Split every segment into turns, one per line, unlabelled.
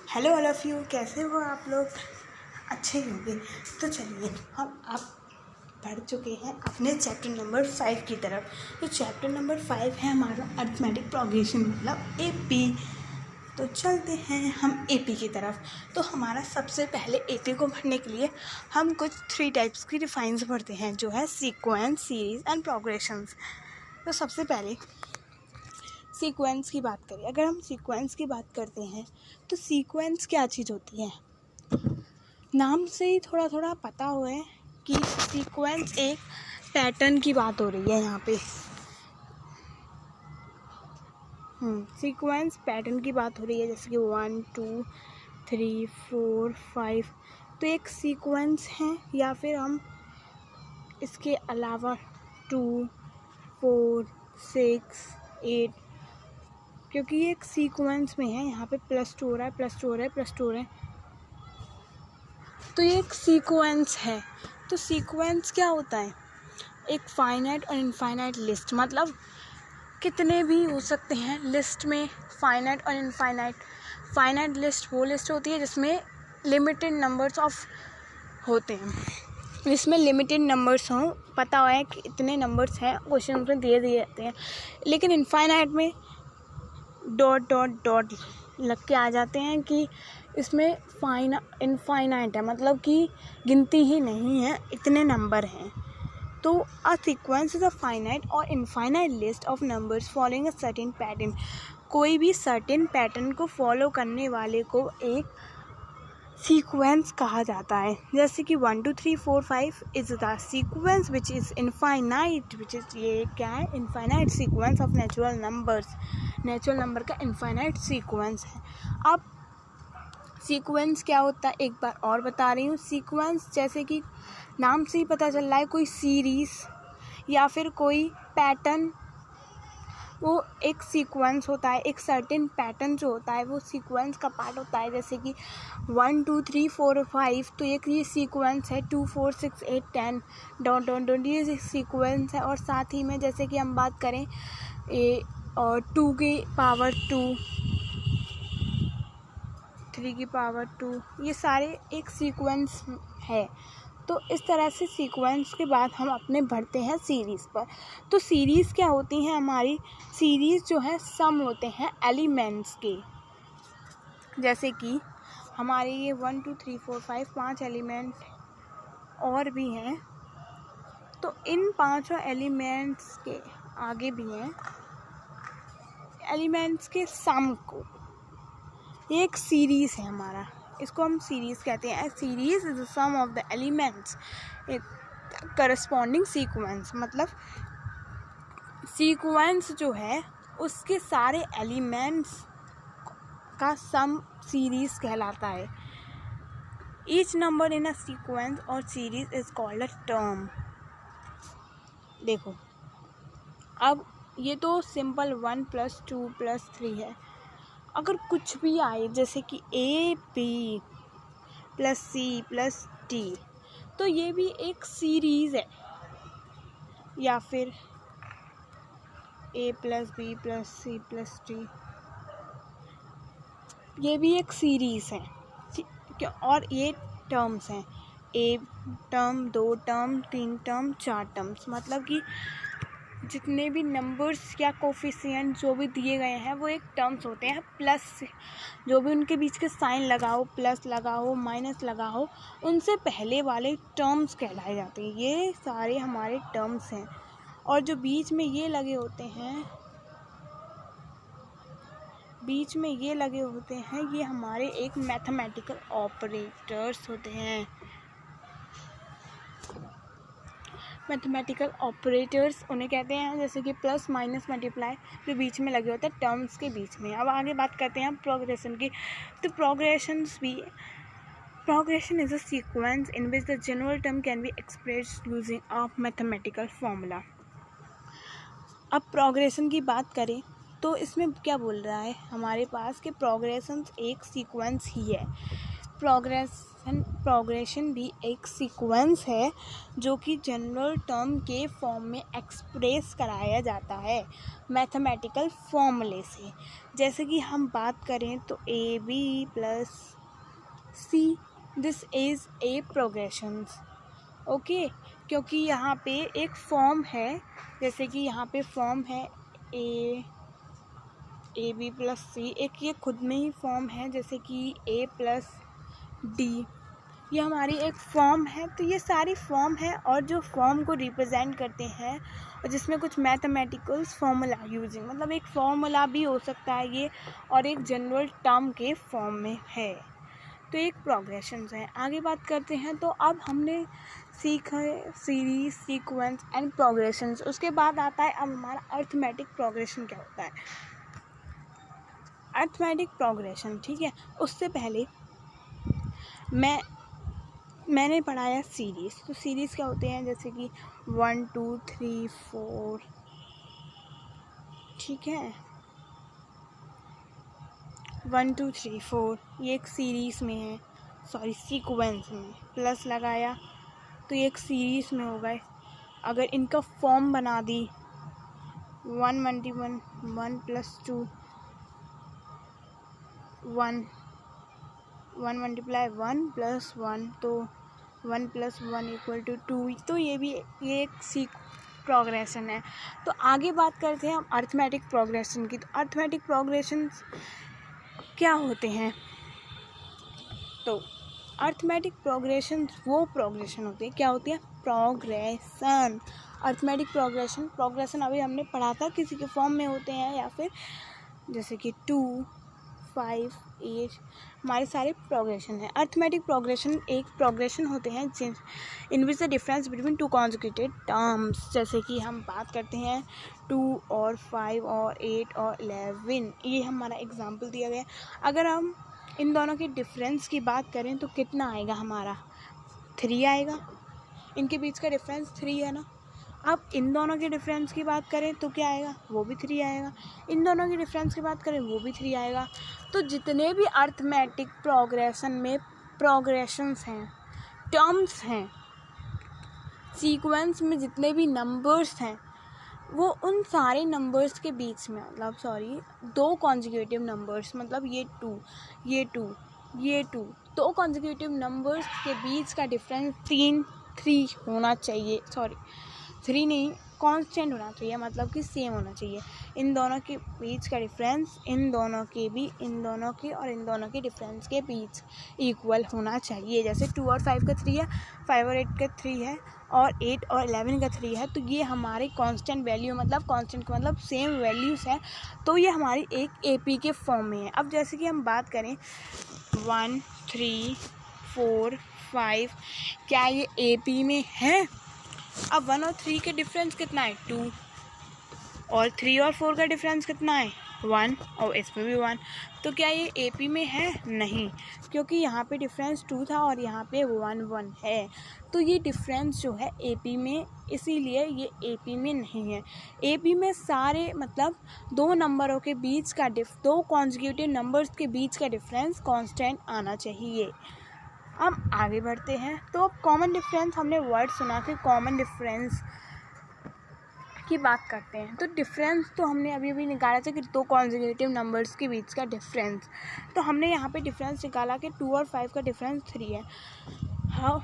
Hello all of you, कैसे हो आप लोग? अच्छे होंगे। तो चलिए हम आप बढ़ चुके हैं अपने चैप्टर नंबर 5 की तरफ। तो चैप्टर नंबर 5 है हमारा अरिथमेटिक प्रोग्रेशन मतलब एपी। तो चलते हैं हम एपी की तरफ। तो हमारा सबसे पहले एपी को भरने के लिए हम कुछ 3 टाइप्स की डिफाइंस भरते हैं, जो है सीक्वेंस, सीरीज़ एंड प्रोग्रेशंस। तो सबसे पहले सीक्वेंस की बात करें। अगर हम सीक्वेंस की बात करते हैं तो सीक्वेंस क्या चीज़ होती है, नाम से ही थोड़ा थोड़ा पता हुआ है कि सीक्वेंस एक पैटर्न की बात हो रही है यहाँ पे। सीक्वेंस पैटर्न की बात हो रही है, जैसे कि 1 2 3 4 5। तो एक सीक्वेंस है, या फिर हम इसके अलावा 2 4 6 8, क्योंकि ये एक सीक्वेंस में है। यहाँ पे +2 हो रहा है, +2 हो रहा है, +2 हो रहा है, तो ये एक सीक्वेंस है। तो सीक्वेंस क्या होता है? एक फाइनाइट और इनफाइनाइट लिस्ट, मतलब कितने भी हो सकते हैं लिस्ट में, फाइनाइट और इनफाइनाइट। फाइनाइट लिस्ट वो लिस्ट होती है जिसमें लिमिटेड नंबर्स ऑफ होते हैं, जिसमें लिमिटेड नंबर्स हों, पता हुआ है कि इतने नंबर्स हैं, क्वेश्चन में दिए जाते हैं। लेकिन इनफाइनाइट में डॉट डॉट डॉट लग के आ जाते हैं कि इसमें इनफाइनाइट है, मतलब कि गिनती ही नहीं है, इतने नंबर हैं। तो a sequence is a finite और infinite list of numbers following a certain pattern. कोई भी सर्टेन पैटर्न को फॉलो करने वाले को एक सीक्वेंस कहा जाता है। जैसे कि 1 2 3 4 5 is the sequence which is infinite, which is ये क्या है? Infinite sequence of natural numbers. Natural number का इनफाइनाइट सीक्वेंस है। अब सीक्वेंस क्या होता है एक बार और बता रही हूँ। सीक्वेंस जैसे कि नाम से ही पता चल रहा है, कोई सीरीज़ या फिर कोई पैटर्न, वो एक सीक्वेंस होता है। एक सर्टेन पैटर्न जो होता है वो सीक्वेंस का पार्ट होता है। जैसे कि 1 2 3 4 5, तो ये सीक्वेंस है। 2 4 6 8 10 डॉट डॉट डॉट, ये सीक्वेंस है। और साथ ही में जैसे कि हम बात करें 2 की पावर 2, 3 की पावर 2, ये सारे एक सीक्वेंस है। तो इस तरह से सीक्वेंस के बाद हम अपने बढ़ते हैं सीरीज़ पर। तो सीरीज़ क्या होती हैं हमारी? सीरीज़ जो है सम होते हैं एलिमेंट्स के। जैसे कि हमारे ये 1 2 3 4 5 5 एलिमेंट और भी हैं, तो इन 5 एलिमेंट्स के आगे भी हैं एलिमेंट्स के सम को, ये एक सीरीज़ है हमारा, इसको हम सीरीज़ कहते हैं। Series is the sum of the elements एक करस्पॉन्डिंग सीक्वेंस, मतलब सीक्वेंस जो है उसके सारे एलिमेंट्स का सम सीरीज़ कहलाता है। Each number in a sequence और series is called a term. देखो, अब ये तो सिंपल 1 + 2 + 3 है। अगर कुछ भी आए, जैसे कि AP + C + D, तो ये भी एक सीरीज़ है। या फिर A + B + C + D, ये भी एक सीरीज़ है। और ये टर्म्स हैं, 1 टर्म, 2 टर्म, 3 टर्म, 4 टर्म्स, मतलब कि जितने भी नंबर्स या कोफिशिएंट जो भी दिए गए हैं वो एक टर्म्स होते हैं। प्लस जो भी उनके बीच के साइन लगाओ, प्लस लगाओ, माइनस लगाओ, उनसे पहले वाले टर्म्स कहलाए जाते हैं। ये सारे हमारे टर्म्स हैं। और जो बीच में ये लगे होते हैं, ये हमारे एक मैथमेटिकल ऑपरेटर्स होते हैं। मैथमेटिकल ऑपरेटर्स उन्हें कहते हैं, जैसे कि प्लस, माइनस, मल्टीप्लाई, जो बीच में लगे होते हैं टर्म्स के बीच में। अब आगे बात करते हैं हम प्रोग्रेशन की। तो progression is a sequence in which the general term can be expressed using a mathematical formula. अब प्रोग्रेशन की बात करें तो इसमें क्या बोल रहा है हमारे पास कि प्रोग्रेशन एक सीक्वेंस ही है। प्रोग्रेशन भी एक सीक्वेंस है जो कि जनरल टर्म के फॉर्म में एक्सप्रेस कराया जाता है मैथमेटिकल फॉर्मूले से। जैसे कि हम बात करें तो A B plus C, this is a progressions. Okay, क्योंकि यहाँ पे एक फॉर्म है, जैसे कि यहाँ पे फॉर्म है ए बी प्लस सी, एक ये खुद में ही फॉर्म है जैसे कि ए प्लस डी, ये हमारी एक फॉर्म है। तो ये सारी फॉर्म है और जो फॉर्म को रिप्रेजेंट करते हैं और जिसमें कुछ मैथमेटिकल्स फार्मूला यूजिंग, मतलब एक फार्मूला भी हो सकता है ये, और एक जनरल टर्म के फॉर्म में है। तो एक प्रोग्रेशंस है। आगे बात करते हैं। तो अब हमने सीखा है सीरीज, सीक्वेंस एंड प्रोग्रेशंस। उसके बाद आता है अब हमारा अर्थमेटिक प्रोग्रेशन क्या होता है। अर्थमेटिक प्रोग्रेशन, ठीक है, उससे पहले मैंने पढ़ाया सीरीज़। तो सीरीज़ क्या होते हैं, जैसे कि 1 2 3 4, ठीक है, 1 2 3 4 ये एक सीरीज़ में है, सॉरी सीक्वेंस में प्लस लगाया तो ये एक सीरीज़ में हो गए। अगर इनका फॉर्म बना दी 1 × 1 + 2 1 × 1 + 1, तो 1 + 1 = 2। तो ये एक प्रोग्रेशन है। तो आगे बात करते हैं हम अर्थमेटिक प्रोग्रेशन की। तो अर्थमेटिक प्रोग्रेशन क्या होते हैं। तो अर्थमेटिक प्रोग्रेशन वो प्रोग्रेशन होती है, क्या होती है, प्रोग्रेशन। अर्थमेटिक प्रोग्रेशन अभी हमने पढ़ा था, किसी के फॉर्म में होते हैं या फिर जैसे कि 2 5 8, हमारे सारे प्रोग्रेशन है। अर्थमेटिक प्रोग्रेशन एक प्रोग्रेशन होते हैं in which the difference between 2 conjugated terms. जैसे कि हम बात करते हैं 2 और 5 और 8 और 11, ये हमारा एग्जाम्पल दिया गया। अगर हम इन दोनों के डिफरेंस की बात करें तो कितना आएगा हमारा, 3 आएगा। इनके बीच का डिफरेंस 3 है ना। अब इन दोनों के डिफरेंस की बात करें तो क्या आएगा, वो भी 3 आएगा। इन दोनों के डिफरेंस की बात करें वो भी 3 आएगा। तो जितने भी अर्थमेटिक प्रोग्रेशन में प्रोग्रेशंस हैं, टर्म्स हैं, सीक्वेंस में जितने भी नंबर्स हैं, वो उन सारे नंबर्स के बीच में, मतलब 2 कॉन्जुगेटिव नंबर्स, मतलब ये 2 दो कॉन्जुगेटिव नंबर्स के बीच का डिफरेंस 3 होना चाहिए, 3 नहीं, कांस्टेंट होना चाहिए, मतलब कि सेम होना चाहिए। इन दोनों के बीच का डिफरेंस इन दोनों के और इन दोनों के डिफरेंस के बीच इक्वल होना चाहिए। जैसे 2 और 5 का 3 है, 5 और 8 का 3 है, और 8 और 11 का 3 है। तो ये हमारे कांस्टेंट वैल्यू, मतलब कांस्टेंट का मतलब सेम वैल्यूज़ हैं। तो ये हमारी एक एपी के फॉर्म में है। अब जैसे कि हम बात करें 1 3 4 5, क्या ये एपी में है। अब 1 और 3 के डिफरेंस कितना है, 2, और 3 और 4 का डिफरेंस कितना है, 1, और इसमें भी 1। तो क्या ये एपी में है, नहीं, क्योंकि यहाँ पे डिफरेंस 2 था और यहाँ पे 1 है। तो ये डिफरेंस जो है एपी में, इसीलिए ये एपी में नहीं है। एपी में सारे, मतलब 2 नंबरों के बीच का 2 कॉन्जुगेटिव नंबर्स के बीच का डिफरेंस कांस्टेंट आना चाहिए। अब आगे बढ़ते हैं। तो अब कॉमन डिफरेंस, हमने वर्ड सुना कि कॉमन डिफरेंस की बात करते हैं। तो डिफरेंस तो हमने अभी निकाला था कि 2 कॉन्जुगेटिव नंबर्स के बीच का डिफरेंस। तो हमने यहाँ पे डिफरेंस निकाला कि 2 और 5 का डिफरेंस 3 है। हाँ,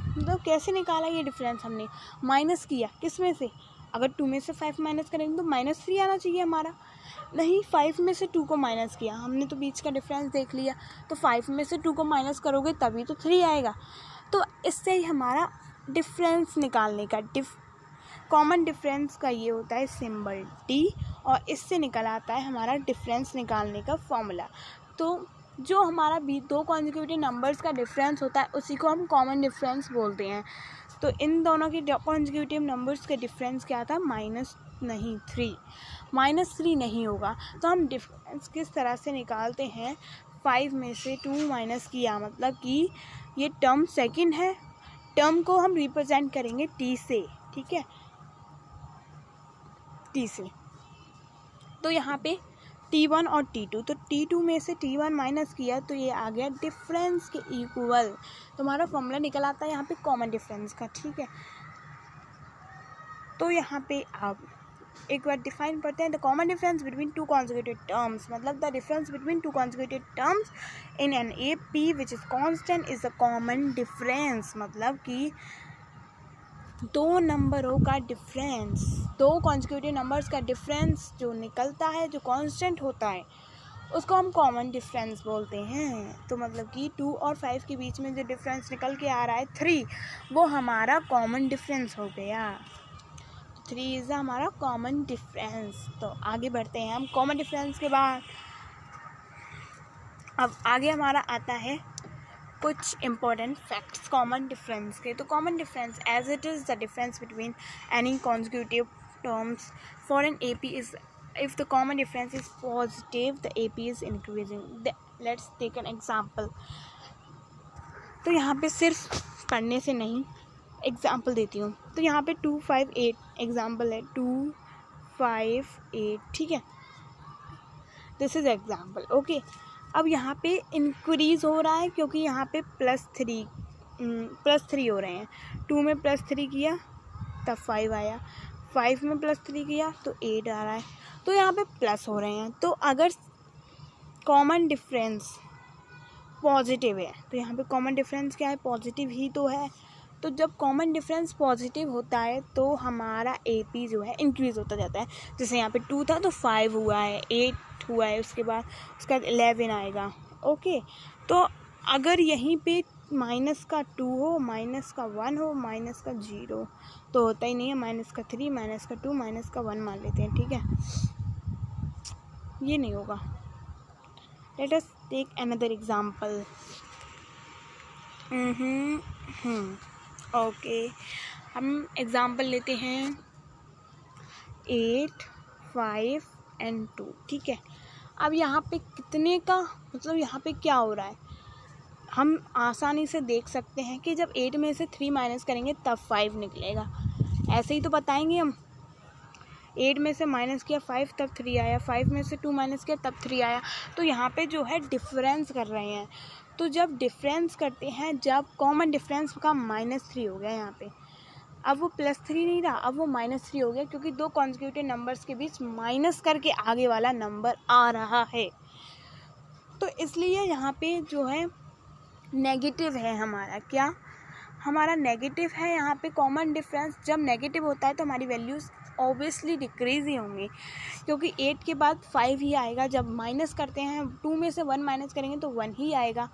मतलब कैसे निकाला ये डिफरेंस, हमने माइनस किया, किस में से, अगर 2 में से 5 माइनस करेंगे तो -3 आना चाहिए हमारा। नहीं, 5 में से 2 को माइनस किया हमने, तो बीच का डिफरेंस देख लिया। तो 5 में से 2 को माइनस करोगे तभी तो 3 आएगा। तो इससे ही हमारा डिफरेंस निकालने का कॉमन डिफरेंस का ये होता है सिंबल टी, और इससे निकल आता है हमारा डिफरेंस निकालने का फॉर्मूला। तो जो हमारा 2 कॉन्जुगेटिव नंबर्स का डिफरेंस होता है उसी को हम कॉमन डिफरेंस बोलते हैं। तो इन दोनों के कॉन्जुगेटिव नंबर्स का डिफरेंस क्या था, -3 नहीं होगा। तो हम डिफरेंस किस तरह से निकालते हैं, 5 में से 2 माइनस किया, मतलब कि ये टर्म सेकंड है, टर्म को हम रिप्रेजेंट करेंगे टी से, ठीक है, टी से। तो यहाँ पे T1 और T2, तो T2 में से T1 माइनस किया तो ये आ गया डिफरेंस के इक्वल। तो हमारा फॉर्मूला निकल आता है यहाँ पे कॉमन डिफरेंस का, ठीक है। तो यहाँ पे आप एक बार डिफाइन करते हैं, the common difference between two conjugated terms, मतलब the difference between two conjugated terms in an A P which is constant is the common difference. मतलब कि दो नंबरों का डिफरेंस, दो कॉन्जुगेटिव नंबर्स का डिफरेंस जो निकलता है, जो कांस्टेंट होता है, उसको हम कॉमन डिफरेंस बोलते हैं। तो मतलब कि 2 और 5 के बीच में जो डिफरेंस निकल के आ रहा है 3, वो हमारा कॉमन डिफरेंस हो गया। 3 इज़ हमारा कॉमन डिफरेंस। तो आगे बढ़ते हैं हम कॉमन डिफरेंस के बाद। अब आगे हमारा आता है कुछ इम्पोर्टेंट फैक्ट्स कॉमन डिफरेंस के। तो common difference as it is the difference between any conjugative terms for an A P is if the common difference is positive the AP is increasing. Let's take an example. तो यहाँ पे सिर्फ पढ़ने से नहीं, example देती हूँ। तो यहाँ पे 2, 5, 8 एग्जाम्पल है, 2, 5, 8, ठीक है, दिस इज एग्जाम्पल, ओके। अब यहाँ पे इंक्रीज हो रहा है क्योंकि यहाँ पे +3 हो रहे हैं। 2 में +3 किया तब 5 आया, 5 में +3 किया तो 8 आ रहा है, तो यहाँ पे प्लस हो रहे हैं। तो अगर कॉमन डिफरेंस पॉजिटिव है तो यहाँ पे कॉमन डिफरेंस क्या है, पॉजिटिव ही तो है। तो जब कॉमन डिफरेंस पॉजिटिव होता है तो हमारा AP जो है इंक्रीज़ होता जाता है। जैसे यहाँ पे 2 था तो 5 हुआ है, 8 हुआ है, उसके बाद 11 आएगा, ओके। तो अगर यहीं पे -2 हो, -1 हो, -0 तो होता ही नहीं है, -3, -2, -1 मान लेते हैं, ठीक है, ये नहीं होगा। Let us take another example. Okay, हम एग्जाम्पल लेते हैं 8, 5 and 2, ठीक है। अब यहाँ पे कितने का मतलब यहाँ पे क्या हो रहा है, हम आसानी से देख सकते हैं कि जब 8 में से 3 माइनस करेंगे तब 5 निकलेगा। ऐसे ही तो बताएंगे हम, 8 में से माइनस किया 5 तब 3 आया, 5 में से 2 माइनस किया तब 3 आया। तो यहाँ पे जो है डिफरेंस कर रहे हैं। तो जब डिफरेंस करते हैं, जब कॉमन डिफरेंस का -3 हो गया यहाँ पे, अब वो +3 नहीं रहा, अब वो -3 हो गया क्योंकि दो कॉन्जुगेटिव नंबर्स के बीच माइनस करके आगे वाला नंबर आ रहा है। तो इसलिए यहाँ पे जो है नेगेटिव है हमारा, क्या हमारा नेगेटिव है यहाँ पे कॉमन डिफरेंस। जब नेगेटिव होता है तो हमारी वैल्यूज़ ऑब्वियसली डिक्रीज़ ही होंगी क्योंकि 8 के बाद 5 ही आएगा। जब माइनस करते हैं 2 में से 1 माइनस करेंगे तो 1 ही आएगा,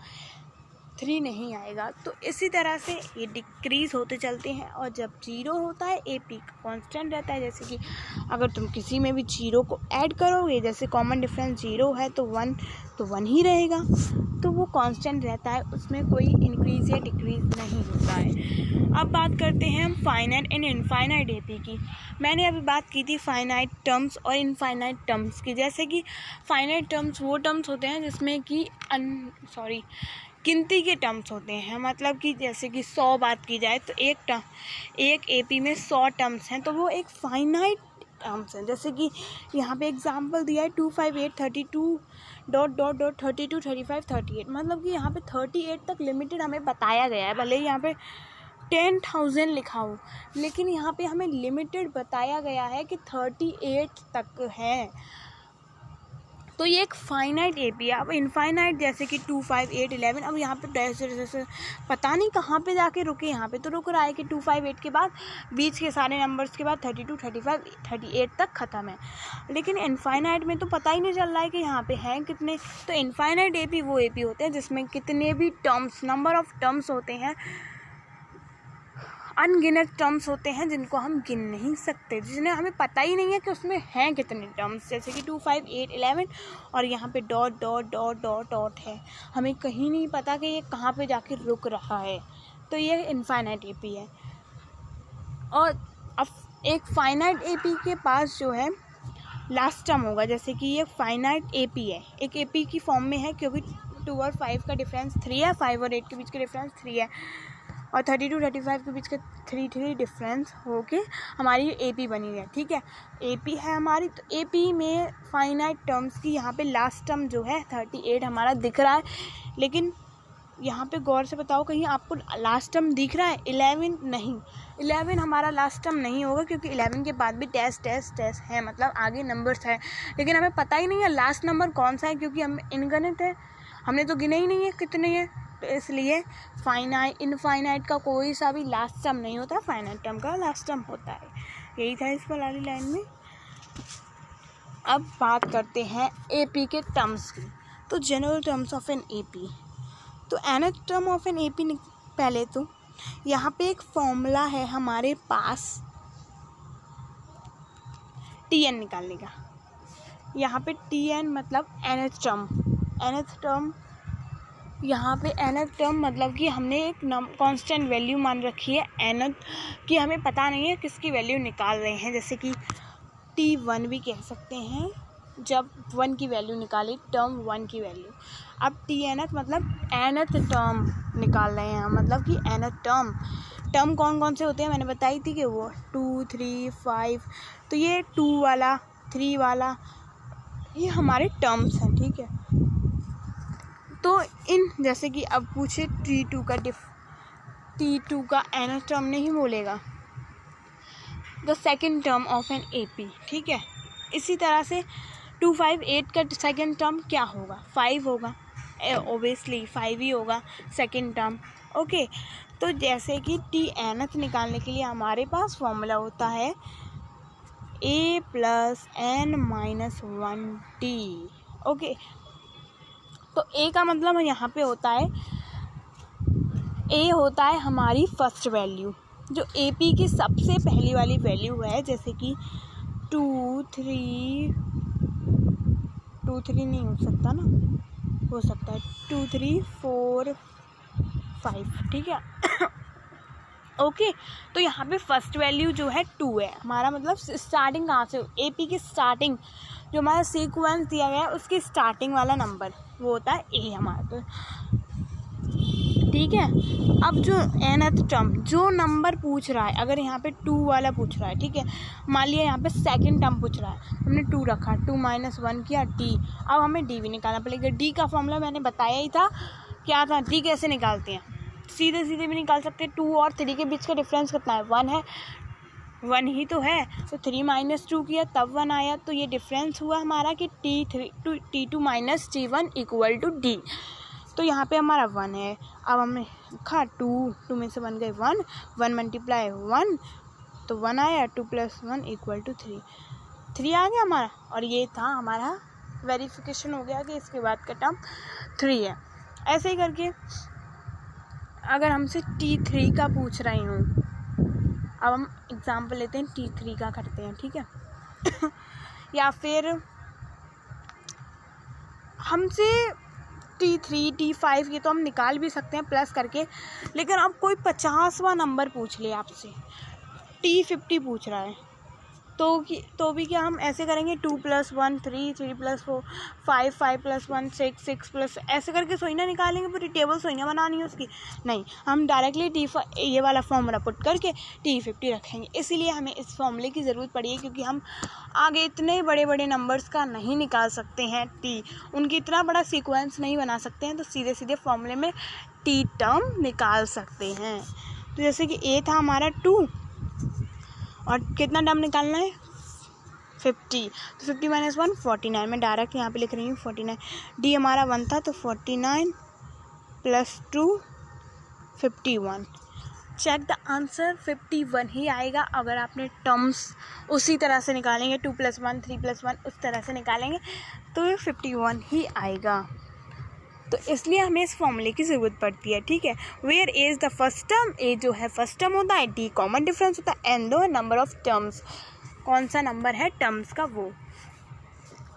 3 नहीं आएगा। तो इसी तरह से ये डिक्रीज़ होते चलते हैं। और जब 0 होता है AP कांस्टेंट रहता है। जैसे कि अगर तुम किसी में भी 0 को ऐड करोगे, जैसे कॉमन डिफरेंस 0 है तो 1 ही रहेगा, तो वो कांस्टेंट रहता है, उसमें कोई इंक्रीज़ या डिक्रीज़ नहीं होता है। अब बात करते हैं हम फाइनाइट एंड इनफाइनाइट AP की। मैंने अभी बात की थी फाइनाइट टर्म्स और इनफाइनाइट टर्म्स की। जैसे कि फाइनाइट टर्म्स वो टर्म्स होते हैं जिसमें कि गिनती के टर्म्स होते हैं। मतलब कि जैसे कि 100 बात की जाए तो एक AP में 100 टर्म्स हैं, तो वो एक फाइनाइट टर्म्स हैं। जैसे कि यहाँ पे एग्जांपल दिया है 2, 5, 8, 32 ... 32, 35, 38। मतलब कि यहाँ पे 38 तक लिमिटेड हमें बताया गया है। भले ही यहाँ पे 10,000 लिखा हो, लेकिन यहाँ पे हमें लिमिटेड बताया गया है कि 38 तक है। तो ये एक फाइनाइट AP है। अब इनफाइनाइट जैसे कि 2, 5, 8, 11, अब यहाँ पे जैसे पता नहीं कहाँ पे जाके रुके। यहाँ पे तो रुक रहा है कि 2, 5, 8 के बाद बीच के सारे नंबर्स के बाद 32, 35, 38 तक ख़त्म है। लेकिन इनफाइनाइट में तो पता ही नहीं चल रहा है कि यहाँ पे हैं कितने। तो इनफाइनाइट AP वो AP होते हैं जिसमें कितने भी टर्म्स, नंबर ऑफ़ टर्म्स होते हैं, अनगिनत टर्म्स होते हैं जिनको हम गिन नहीं सकते, जिन्हें हमें पता ही नहीं है कि उसमें हैं कितने टर्म्स। जैसे कि 2, 5, 8, 11 और यहाँ पे ... है, हमें कहीं नहीं पता कि ये कहाँ पे जाके रुक रहा है। तो ये इनफाइनाइट AP है। और अब एक फाइनाइट AP के पास जो है लास्ट टर्म होगा। जैसे कि ये फाइनाइट AP है, एक AP की फॉर्म में है क्योंकि 2 और 5 का डिफरेंस 3 है, 5 और 8 के बीच का डिफरेंस 3 है। और 32 35 के बीच का 3 डिफरेंस होके हमारी AP बनी है, ठीक है। AP है हमारी, तो AP में फाइनाइट टर्म्स की यहाँ पे लास्ट टर्म जो है 38 हमारा दिख रहा है, लेकिन यहाँ पे गौर से बताओ कहीं आपको लास्ट टर्म दिख रहा है? 11 नहीं, 11 हमारा लास्ट टर्म नहीं होगा, क्योंकि 11 के बाद भी टेस्ट है, मतलब आगे नंबर्स है, लेकिन हमें पता ही नहीं है लास्ट नंबर कौन सा है, क्योंकि हम इनगणित है, हमने तो गिने ही नहीं है कितने हैं। तो इसलिए इनफाइनाइट का कोई सा भी लास्ट टर्म नहीं होता, फाइनाइट टर्म का लास्ट टर्म होता है। यही था इस वाली लाइन में। अब बात करते हैं AP के टर्म्स की। तो general terms of an AP, तो nth term of an AP पहले तो यहाँ पे एक फॉर्मूला है हमारे पास Tn निकालने का। यहाँ पे Tn मतलब nth टर्म, यहाँ पे nth टर्म मतलब कि हमने एक कांस्टेंट वैल्यू मान रखी है nth कि हमें पता नहीं है किसकी वैल्यू निकाल रहे हैं, जैसे कि T1 भी कह सकते हैं, जब 1 की वैल्यू निकाली, टर्म 1 की वैल्यू। अब Tnth मतलब nth टर्म निकाल रहे हैं, मतलब कि nth टर्म कौन कौन से होते हैं मैंने बताई थी कि वो 2 3 5, तो ये 2 वाला 3 वाला ये हमारे टर्म्स हैं, ठीक है। तो इन जैसे कि अब पूछे T2 का nth टर्म नहीं बोलेगा, the second term of an AP, ठीक है। इसी तरह से 258 का सेकेंड टर्म क्या होगा? 5 होगा, ओबियसली 5 ही होगा सेकेंड टर्म, ओके। तो जैसे कि Tnth निकालने के लिए हमारे पास फॉर्मूला होता है A + n-1t, ओके। तो A का मतलब यहाँ पे होता है, A होता है हमारी फर्स्ट वैल्यू, जो AP की सबसे पहली वाली वैल्यू है, जैसे कि 2 3 नहीं हो सकता ना, हो सकता है 2 3 4 5, ठीक है। ओके, तो यहाँ पे फर्स्ट वैल्यू जो है 2 है हमारा, मतलब स्टार्टिंग कहाँ से, AP की स्टार्टिंग जो हमारा सीक्वेंस दिया गया है उसकी स्टार्टिंग वाला नंबर वो होता है A हमारा, तो ठीक है। अब जो nth टर्म जो नंबर पूछ रहा है, अगर यहाँ पे 2 वाला पूछ रहा है, ठीक है, मान लिया यहाँ पे सेकंड टर्म पूछ रहा है, हमने 2 रखा, 2 - 1 किया D, अब हमें D भी निकालना पड़ेगा। D का फॉर्मूला मैंने बताया ही था, क्या था? D कैसे निकालते हैं? सीधे भी निकाल सकते हैं। 2 और 3 के बीच का डिफरेंस कितना है? 1 है, 1 ही तो है, तो 3 - 2 किया तब 1 आया, तो ये डिफरेंस हुआ हमारा कि T2 - T1 = D, तो यहाँ पे हमारा 1 है। अब हमने लिखा 2 में से 1 गए 1 × 1, तो 1 आया, 2 + 1 = 3 आ गया हमारा, और ये था हमारा वेरिफिकेशन हो गया कि इसके बाद का टर्म 3 है। ऐसे ही करके अगर हमसे T3 का पूछ रही हूँ, अब हम एग्जाम्पल लेते हैं, T3 का करते हैं, ठीक है। या फिर हमसे T3 T5 ये तो हम निकाल भी सकते हैं प्लस करके, लेकिन अब कोई 50वां नंबर पूछ ले आपसे, T50 पूछ रहा है, तो भी क्या हम ऐसे करेंगे? 2 + 1 3 3 + 4 5 5 + 1 6 6 + ऐसे करके सोई ना निकालेंगे, पूरी टेबल सोई ना बनानी है उसकी, नहीं, हम डायरेक्टली ये वाला फॉर्मूला पुट करके T50 रखेंगे। इसीलिए हमें इस फॉर्मूले की ज़रूरत पड़ी है, क्योंकि हम आगे इतने बड़े बड़े नंबर्स का नहीं निकाल सकते हैं उनकी इतना बड़ा सीक्वेंस नहीं बना सकते हैं, तो सीधे फॉर्मूले में T टर्म निकाल सकते हैं। तो जैसे कि A था हमारा 2, और कितना टर्म निकालना है? 50, तो 50 - 1 49, मैं डायरेक्ट यहाँ पे लिख रही हूँ 49। D हमारा 1 था, तो 49 + 2 51। चेक द आंसर, 51 ही आएगा अगर आपने टर्म्स उसी तरह से निकालेंगे, 2 + 1 3 + 1 उस तरह से निकालेंगे, तो ये 51 ही आएगा। तो इसलिए हमें इस फॉर्मूले की ज़रूरत पड़ती है, ठीक है। Where A is the first term, A जो है फर्स्ट टर्म होता है, D कॉमन डिफरेंस होता है, N दो नंबर ऑफ टर्म्स, कौन सा नंबर है टर्म्स का वो।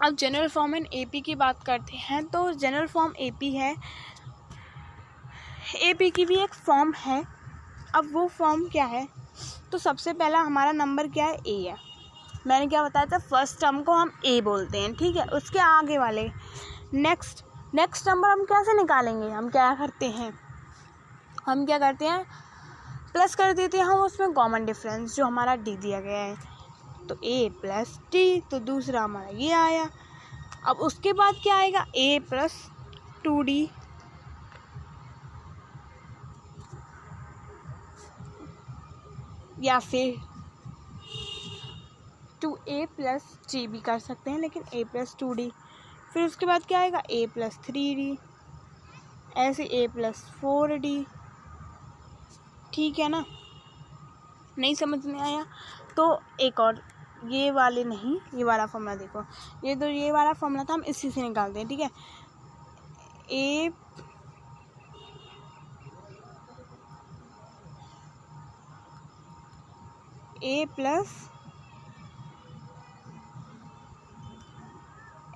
अब जनरल फॉर्म एंड AP की बात करते हैं, तो जनरल फॉर्म AP है, AP की भी एक फॉर्म है। अब वो फॉर्म क्या है? तो सबसे पहला हमारा नंबर क्या है? A है। मैंने क्या बताया था? फर्स्ट टर्म को हम A बोलते हैं, ठीक है। उसके आगे वाले नेक्स्ट नंबर हम कैसे निकालेंगे? हम क्या करते हैं प्लस कर देते हैं हम उसमें कॉमन डिफरेंस जो हमारा डी दिया गया है, तो a प्लस डी, तो दूसरा हमारा ये आया। अब उसके बाद क्या आएगा, a प्लस 2d, या फिर 2a प्लस g भी कर सकते हैं, लेकिन a प्लस 2d। फिर उसके बाद क्या आएगा, a प्लस 3d, ऐसे a प्लस 4d। ठीक है ना, नहीं समझ में आया तो एक और, ये वाले नहीं, ये वाला फॉर्मूला देखो, ये तो ये वाला फॉर्मूला था, हम इसी से निकालते हैं। ठीक है, a प्लस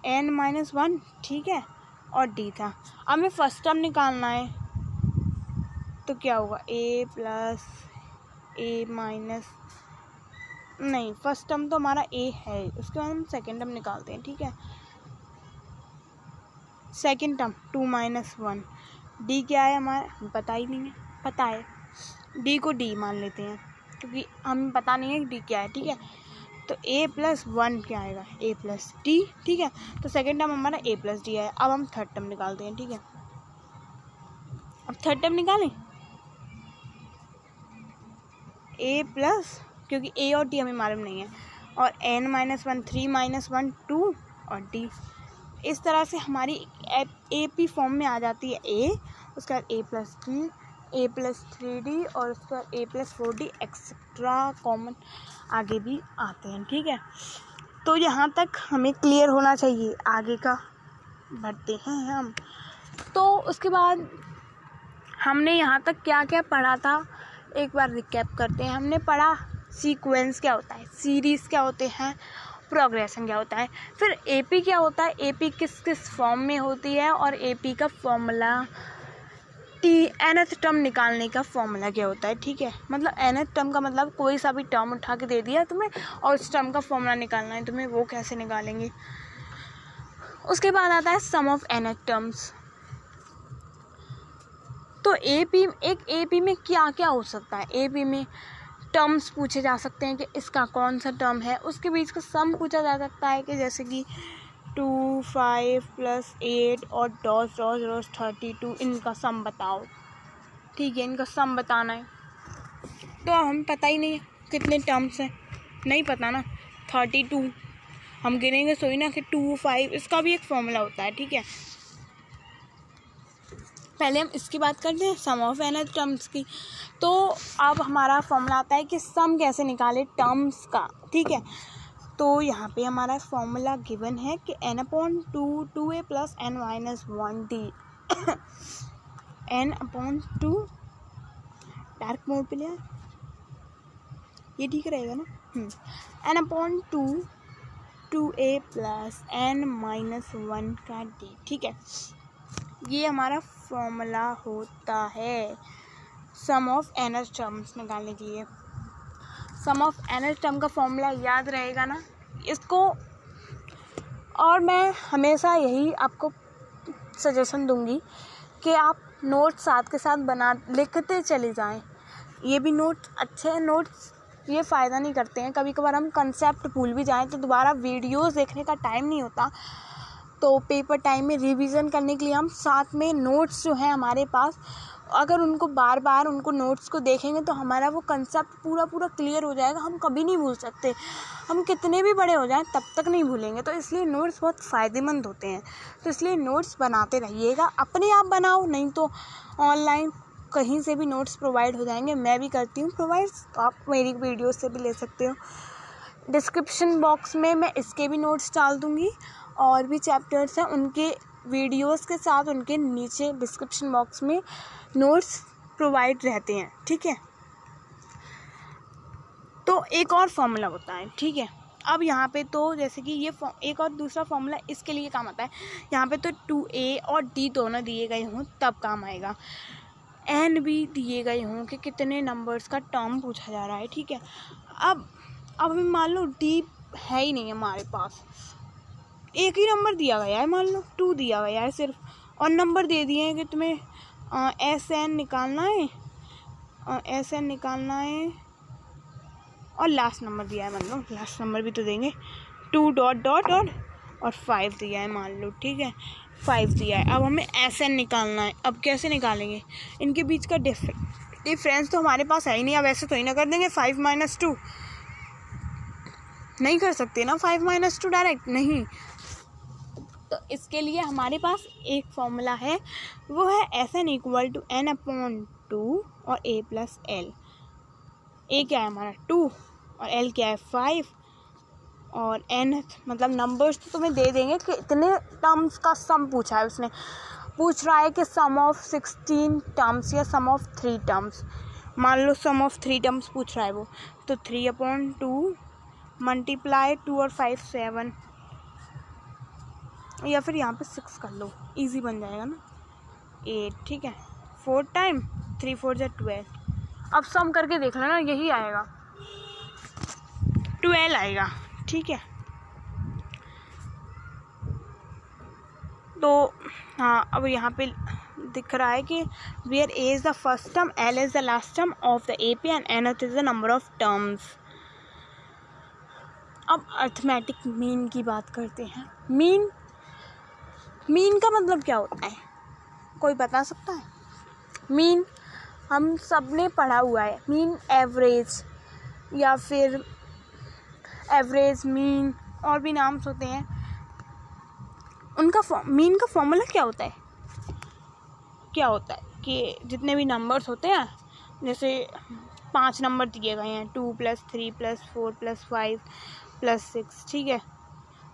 n-1, ठीक है, और d था। अब हमें फर्स्ट टर्म निकालना है, तो क्या होगा, a प्लस a माइनस, नहीं फर्स्ट टर्म तो हमारा a है, उसके बाद हम सेकेंड टर्म निकालते हैं। ठीक है, सेकेंड टर्म 2 माइनस 1, d क्या है हमारा, पता ही नहीं है, पता है d को d मान लेते हैं क्योंकि हमें पता नहीं है d क्या है। ठीक है, तो a प्लस 1 क्या आएगा, a प्लस d। ठीक है, तो सेकेंड टर्म हमारा a प्लस d है। अब हम थर्ड टर्म निकालते हैं। ठीक है, अब थर्ड टर्म निकालें, a प्लस, क्योंकि a और d हमें मालूम नहीं है, और n-1 3 माइनस 1 2 और d। इस तरह से हमारी AP फॉर्म में आ जाती है a, उसके बाद a plus 3, a plus 3d और उसके बाद a plus 4d etcetera common आगे भी आते हैं। ठीक है, तो यहाँ तक हमें क्लियर होना चाहिए, आगे का बढ़ते हैं हम। तो उसके बाद हमने यहाँ तक क्या क्या पढ़ा था, एक बार रिकैप करते हैं। हमने पढ़ा सीक्वेंस क्या होता है, सीरीज़ क्या होते हैं, प्रोग्रेशन क्या होता है, फिर AP क्या होता है, AP किस किस फॉर्म में होती है, और AP का फॉर्मूला, nth टर्म निकालने का फॉर्मूला क्या होता है। ठीक है, मतलब nth टर्म का मतलब कोई सा भी टर्म उठा के दे दिया तुम्हें और उस टर्म का फॉर्मूला निकालना है तुम्हें, वो कैसे निकालेंगे। उसके बाद आता है सम ऑफ nth टर्म्स। तो AP में क्या क्या हो सकता है, AP में टर्म्स पूछे जा सकते हैं कि इसका कौन सा टर्म है, उसके बीच का सम पूछा जा सकता है कि जैसे कि 2 5 प्लस 8 और डॉस 32, इनका सम बताओ। ठीक है, इनका सम बताना है, तो हम पता ही नहीं है कितने टर्म्स हैं, नहीं पता ना, 32 हम गिनेंगे सोई ना कि 2 5, इसका भी एक फॉर्मूला होता है। ठीक है, पहले हम इसकी बात करते हैं सम ऑफ nth टर्म्स की। तो अब हमारा फॉर्मूला आता है कि सम कैसे निकाले टर्म्स का। ठीक है, तो यहाँ पे हमारा फॉर्मूला गिवन है कि n/2 2a plus n-1d n/2, dark mode पे लिया, ये ठीक रहेगा ना, n/2 2a प्लस n-1 का d। ठीक है, ये हमारा फॉर्मूला होता है सम ऑफ nth टर्म्स निकालने के लिए। सम ऑफ nth टर्म का फॉर्मूला याद रहेगा ना इसको, और मैं हमेशा यही आपको सजेशन दूंगी कि आप नोट्स साथ के साथ लिखते चले जाएं। ये भी नोट्स अच्छे हैं, नोट्स ये फ़ायदा नहीं करते हैं, कभी कभार हम कंसेप्ट भूल भी जाएं तो दोबारा वीडियोस देखने का टाइम नहीं होता, तो पेपर टाइम में रिवीजन करने के लिए हम साथ में नोट्स जो हैं हमारे पास, अगर उनको बार बार उनको नोट्स को देखेंगे तो हमारा वो कंसेप्ट पूरा क्लियर हो जाएगा, हम कभी नहीं भूल सकते, हम कितने भी बड़े हो जाएं तब तक नहीं भूलेंगे। तो इसलिए नोट्स बहुत फ़ायदेमंद होते हैं, तो इसलिए नोट्स बनाते रहिएगा, अपने आप बनाओ, नहीं तो ऑनलाइन कहीं से भी नोट्स प्रोवाइड हो जाएंगे, मैं भी करती हूँ प्रोवाइड, तो आप मेरी वीडियो से भी ले सकते हो। डिस्क्रिप्शन बॉक्स में मैं इसके भी नोट्स डाल दूँगी, और भी चैप्टर्स हैं उनके वीडियोस के साथ उनके नीचे डिस्क्रिप्शन बॉक्स में नोट्स प्रोवाइड रहते हैं। ठीक है, तो एक और फॉर्मूला होता है। ठीक है, अब यहाँ पे तो जैसे कि ये एक और दूसरा फॉर्मूला इसके लिए काम आता है, यहाँ पे तो 2a और d दोनों दिए गए हों तब काम आएगा, n भी दिए गए हों कि कितने नंबर्स का टर्म पूछा जा रहा है। ठीक है, अब हमें मान लो d है ही नहीं हमारे पास, एक ही नंबर दिया गया है, मान लो 2 दिया गया है सिर्फ, और नंबर दे दिए हैं कि तुम्हें SN निकालना है और एस एन निकालना है और लास्ट नंबर दिया है, मतलब लास्ट नंबर भी तो देंगे, 2 डॉट डॉट और 5 दिया है मान लो, ठीक है 5 दिया है। अब हमें एस एन निकालना है। अब कैसे निकालेंगे, इनके बीच का डिफरेंस तो हमारे पास है ही नहीं। अब ऐसे तो ही ना कर देंगे 5 - 2, नहीं कर सकते ना 5 - 2 डायरेक्ट, नहीं। तो इसके लिए हमारे पास एक फॉर्मूला है, वो है S N equal to n/2 और a प्लस एल। ए क्या है हमारा 2 और एल क्या है 5 और n मतलब नंबर्स तो तुम्हें दे देंगे कि इतने टर्म्स का सम पूछा है उसने, पूछ रहा है कि सम ऑफ 16 टर्म्स या सम ऑफ 3 टर्म्स, मान लो सम ऑफ 3 टर्म्स पूछ रहा है वो, तो 3/2 मल्टीप्लाई 2 और 5 7, या फिर यहाँ पे 6 कर लो, इजी बन जाएगा ना, 8, ठीक है 4 टाइम 3 4 = 12। अब सम करके देख लेना, यही आएगा 12 आएगा, ठीक है। तो हाँ, अब यहाँ पे दिख रहा है कि where A is the first term, L is the last term of the A P and n is the number of terms. अब अर्थमेटिक मीन की बात करते हैं। मीन का मतलब क्या होता है, कोई बता सकता है? मीन हम सब ने पढ़ा हुआ है, मीन एवरेज या फिर एवरेज, मीन और भी नाम्स होते हैं उनका। मीन का फॉर्मूला क्या होता है? क्या होता है कि जितने भी नंबर्स होते हैं, जैसे 5 नंबर दिए गए हैं, 2 + 3 + 4 + 5 + 6, ठीक है,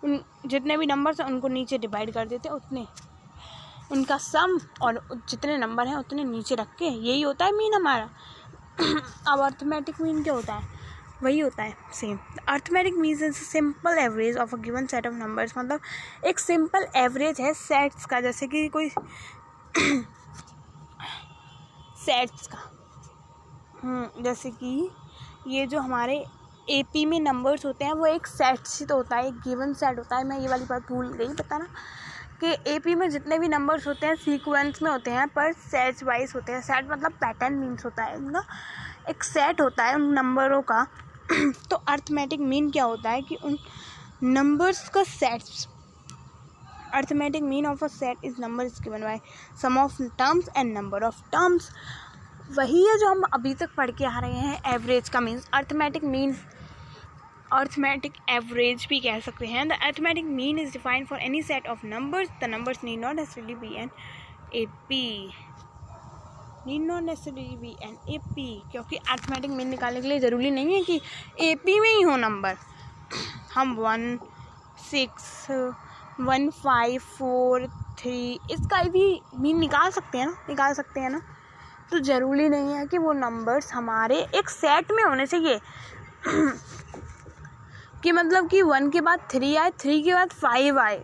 उन जितने भी नंबर्स हैं उनको नीचे डिवाइड कर देते हैं, उतने उनका सम और जितने नंबर हैं उतने नीचे रख के, यही होता है मीन हमारा। अब अर्थमेटिक मीन क्या होता है? वही होता है same. Arithmetic means is simple average of a given set of numbers, मतलब एक सिंपल एवरेज है सेट्स का, जैसे कि कोई सेट्स का, जैसे कि ये जो हमारे एपी में नंबर्स होते हैं वो एक सेट से तो होता है, एक गिवन सेट होता है। मैं ये वाली बात भूल गई बताना कि एपी में जितने भी नंबर्स होते हैं सीक्वेंस में होते हैं, पर सेट्स वाइज होते हैं। सेट मतलब पैटर्न मीन्स होता है उनका, एक सेट होता है उन नंबरों का। तो अर्थमेटिक मीन क्या होता है कि उन नंबर्स का sets, arithmetic mean of a set is number is given by sum of terms and number of terms. वही है जो हम अभी तक पढ़ के आ रहे हैं, एवरेज का means arithmetic mean, arithmetic average भी कह सकते हैं। The arithmetic mean is defined for any set of numbers, the numbers need not necessarily be an AP, क्योंकि अर्थमेटिक मीन निकालने के लिए ज़रूरी नहीं है कि एपी में ही हो नंबर। हम 1 6 1 5 4 3 इसका भी मीन निकाल सकते हैं ना, तो ज़रूरी नहीं है कि वो नंबर्स हमारे एक सेट में होने चाहिए। कि मतलब कि 1 के बाद 3 आए, 3 के बाद 5 आए,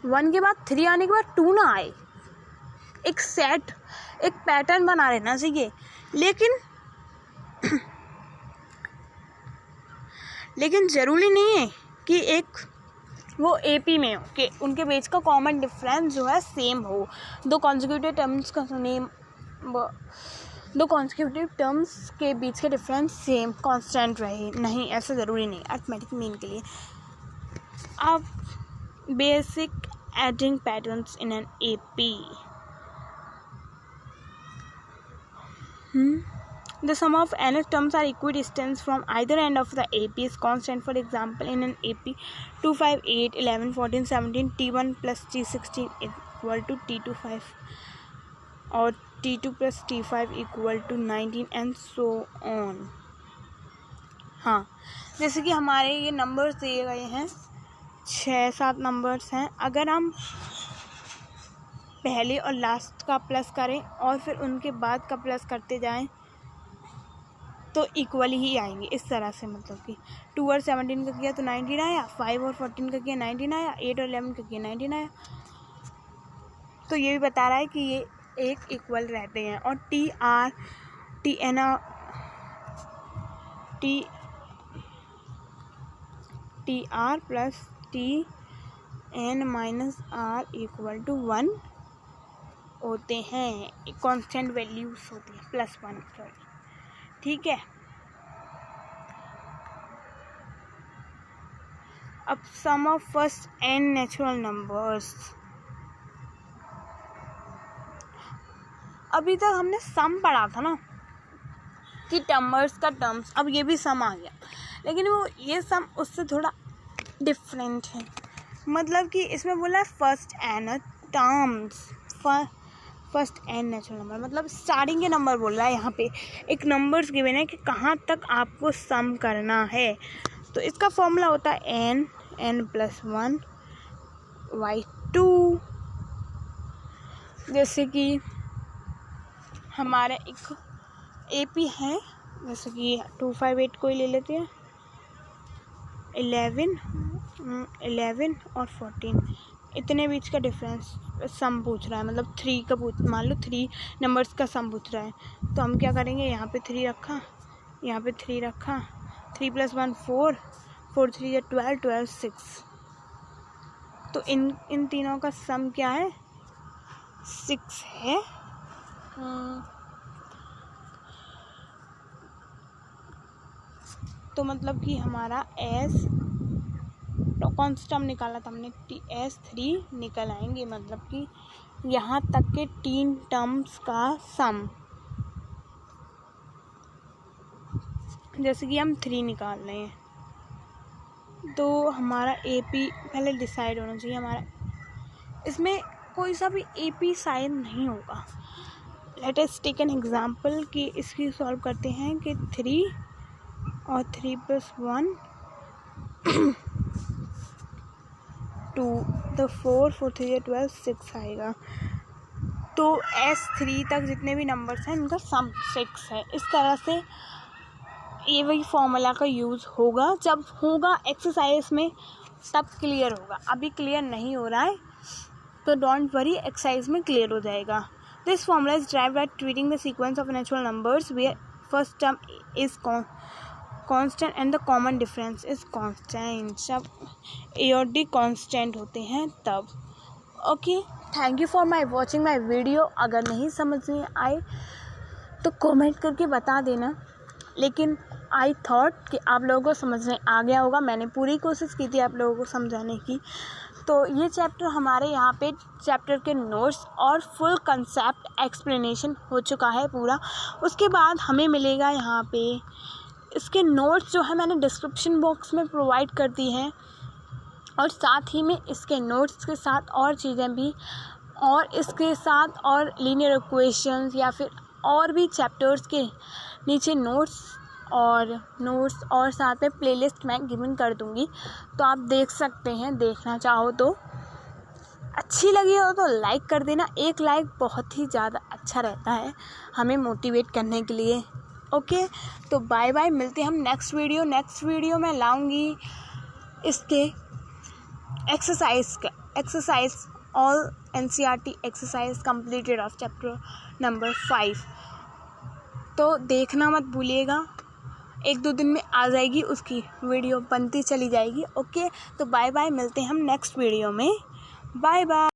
1 के बाद 3 आने के बाद 2 ना आए, एक सेट, एक पैटर्न बना रहना चाहिए। लेकिन ज़रूरी नहीं है कि एक वो एपी में हो, कि उनके बीच का कॉमन डिफरेंस जो है सेम हो, दो कॉन्जिक्यूटिव टर्म्स के बीच के डिफरेंस सेम कांस्टेंट रहे, नहीं, ऐसा ज़रूरी नहीं अर्थमेटिक मीन के लिए। अब basic adding patterns in an AP. The sum of n terms are equidistant from either end of the AP is constant. For example, in an AP 2 5 8 11 14 17 T1 plus T16 equal to T25 और T2 plus T5 equal to 19 and so on। हाँ, जैसे कि हमारे ये numbers दिए गए हैं, 6-7 numbers हैं, अगर हम पहले और लास्ट का प्लस करें और फिर उनके बाद का प्लस करते जाएं तो इक्वली ही आएंगे, इस तरह से। मतलब कि 2 और 17 का किया तो 19 आया, 5 और 14 का किया 19 आया, 8 और 11 का किया 19 आया। तो ये भी बता रहा है कि ये एक इक्वल रहते हैं। और T R plus T N minus R equal to 1 होते हैं, कांस्टेंट वैल्यूज होती हैं, +1 सॉरी, ठीक है। अब sum of first n natural numbers. अभी तक हमने सम पढ़ा था ना कि टर्म्स का टर्म्स, अब ये भी सम आ गया, लेकिन वो ये सम उससे थोड़ा डिफरेंट है। मतलब कि इसमें बोला है first n terms, first n natural number, मतलब स्टार्टिंग के नंबर बोल रहा है यहाँ पे, एक नंबर्स गिवन है कि कहाँ तक आपको सम करना है। तो इसका फॉर्मूला होता है n+1 / 2। जैसे कि हमारा एक AP है, जैसे कि 258 को ही ले लेते हैं, 11 और 14, इतने बीच का डिफरेंस सम पूछ रहा है, मतलब 3 का मान लो 3 नंबर्स का सम पूछ रहा है। तो हम क्या करेंगे, यहाँ पे 3 रखा, यहाँ पे 3 रखा, 3 + 1 4, 4 3 = 12, 12 6। तो इन तीनों का सम क्या है, 6 है। तो मतलब कि हमारा कौन सा टर्म निकाला था हमने, S3 निकल आएंगे, मतलब कि यहाँ तक के 3 टर्म्स का सम। जैसे कि हम 3 निकाल रहे हैं, तो हमारा AP पहले डिसाइड होना चाहिए हमारा, इसमें कोई सा भी AP साइन नहीं होगा। Let us take an example कि इसकी सॉल्व करते हैं कि 3 और 3 + 1 2, तो 4 4 3 = 12 6 आएगा। तो S3 तक जितने भी नंबर्स हैं उनका सम 6 है। इस तरह से ये वही फॉर्मूला का यूज़ होगा, जब होगा एक्सरसाइज में तब क्लियर होगा, अभी क्लियर नहीं हो रहा है तो डोंट वरी, एक्सरसाइज में क्लियर हो जाएगा। This formula is derived by treating the sequence of natural numbers where first term is constant and the common difference is constant. जब A और D कांस्टेंट होते हैं तब। Okay, thank you for my watching my video. अगर नहीं समझ में आए तो कमेंट करके बता देना, लेकिन आई थॉट कि आप लोगों को समझ में आ गया होगा। मैंने पूरी कोशिश की थी आप लोगों को समझाने की। तो ये चैप्टर हमारे यहाँ पे चैप्टर के नोट्स और फुल कंसेप्ट एक्सप्लेनेशन हो चुका है पूरा। उसके बाद हमें मिलेगा यहाँ पे इसके नोट्स जो है मैंने डिस्क्रिप्शन बॉक्स में प्रोवाइड कर दी हैं, और साथ ही में इसके नोट्स के साथ और चीज़ें भी, और इसके साथ और लीनियर इक्वेशंस या फिर और भी चैप्टर्स के नीचे नोट्स और साथ में प्लेलिस्ट मैं गिवन कर दूँगी, तो आप देख सकते हैं, देखना चाहो तो। अच्छी लगी हो तो लाइक कर देना, एक लाइक बहुत ही ज़्यादा अच्छा रहता है हमें मोटिवेट करने के लिए। ओके, तो बाय बाय, मिलते हैं हम नेक्स्ट वीडियो में लाऊंगी इसके exercise all NCERT exercise completed of chapter number 5। तो देखना मत भूलिएगा, 1-2 दिन में आ जाएगी, उसकी वीडियो बनती चली जाएगी। ओके, तो बाय बाय, मिलते हैं हम नेक्स्ट वीडियो में। Bye bye.